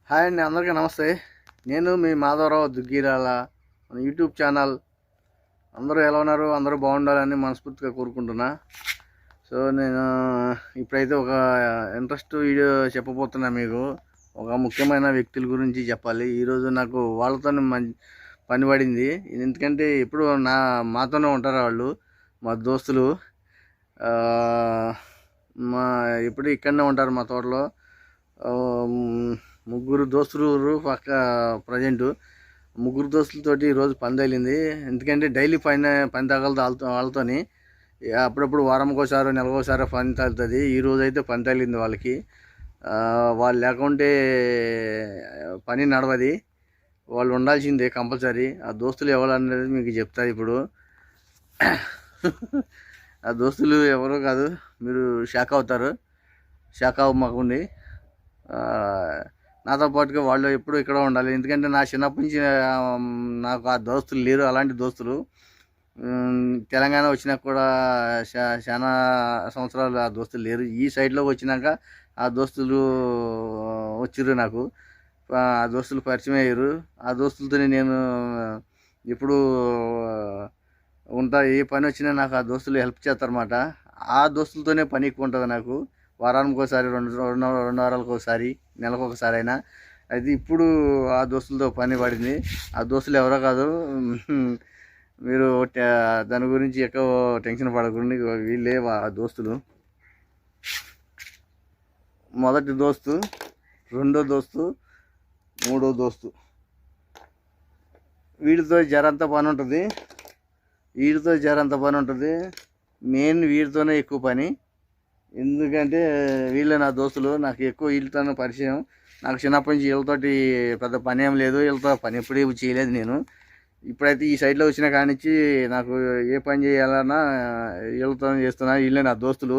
Hi అండి, అందరికీ నమస్తే. నేను మీ మాధవరావు దుగ్గిరాల. మన యూట్యూబ్ ఛానల్. అందరూ ఎలా ఉన్నారు? అందరూ బాగుండాలని మనస్ఫూర్తిగా కోరుకుంటున్నా. సో నేను ఇప్పుడైతే ఒక ఇంట్రెస్ట్ వీడియో చెప్పబోతున్నా మీకు. ఒక ముఖ్యమైన వ్యక్తుల గురించి చెప్పాలి. ఈరోజు నాకు వాళ్ళతోనే పని పడింది. ఎందుకంటే ఎప్పుడు మాతోనే ఉంటారు వాళ్ళు, మా దోస్తులు. ఎప్పుడు ఇక్కడనే ఉంటారు మా తోటలో. ముగ్గురు దోస్తులు ప్రజెంట్ ముగ్గురు దోస్తులతోటి ఈరోజు పని తగిలింది. ఎందుకంటే డైలీ పని తగలదు వాళ్ళతోని. అప్పుడప్పుడు వారంకోసారి నెలకోసారి పని తగులుతుంది. ఈరోజు అయితే పని తగిలింది వాళ్ళకి. వాళ్ళు లేకుంటే పని నడవది. వాళ్ళు ఉండాల్సిందే కంపల్సరీ. ఆ దోస్తులు ఎవరు అనేది మీకు చెప్తా ఇప్పుడు. ఆ దోస్తులు ఎవరో కాదు, మీరు షాక్ అవుతారు. షాక్ అవ్వమాకండి. నాతో పాటుగా వాళ్ళు ఎప్పుడు ఇక్కడ ఉండాలి. ఎందుకంటే నా చిన్నప్పటి నుంచి నాకు ఆ దోస్తులు లేరు. అలాంటి దోస్తులు తెలంగాణ వచ్చినాక కూడా చాలా సంవత్సరాలు ఆ దోస్తులు లేరు. ఈ సైడ్లోకి వచ్చినాక ఆ దోస్తులు వచ్చిర్రు. నాకు ఆ దోస్తులు పరిచయం అయ్యారు. ఆ దోస్తులతోనే నేను ఎప్పుడు ఉంటా. ఏ పని వచ్చినా నాకు ఆ దోస్తులు హెల్ప్ చేస్తారన్నమాట. ఆ దోస్తులతోనే పని ఎక్కువ ఉంటుంది నాకు. వారానికి ఒకసారి, రెండు వారాలకు ఒకసారి, నెలకు ఒకసారి అయినా. అయితే ఇప్పుడు ఆ దోస్తులతో పని పడింది. ఆ దోస్తులు ఎవరో కాదు, మీరు దాని గురించి ఎక్కువ టెన్షన్ పడకండి. వీళ్ళే ఆ దోస్తులు. మొదటి దోస్తు, రెండో దోస్తు, మూడో దోస్తు. వీడితో జరంత పని ఉంటుంది. మెయిన్ వీడితోనే ఎక్కువ పని. ఎందుకంటే వీళ్ళే నా దోస్తులు. నాకు ఎక్కువ వీళ్ళతో పరిచయం. నాకు చిన్నప్పటి నుంచి వీళ్ళతోటి పెద్ద పని ఏం లేదు. వీళ్ళతో పని ఎప్పుడూ చేయలేదు నేను. ఇప్పుడైతే ఈ సైడ్లో వచ్చిన కానించి నాకు ఏ పని చేయాలన్నా వీళ్ళతో చేస్తున్నా. వీళ్ళే నా దోస్తులు.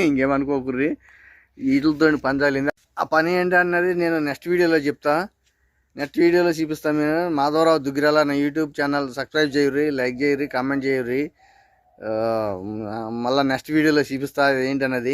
ఇంకేమనుకోకుర్రి. వీళ్ళతో పని తగిలింది. ఆ పని ఏంటి అన్నది నేను నెక్స్ట్ వీడియోలో చెప్తా. నెక్స్ట్ వీడియోలో చూపిస్తాను. నేను మాధవరావు దుగ్గిరాల నా యూట్యూబ్ ఛానల్ సబ్స్క్రైబ్ చేయర్రి, లైక్ చేయర్రి, కామెంట్ చేయర్రి. మళ్ళీ నెక్స్ట్ వీడియోలో చూపిస్తా ఏంటన్నది.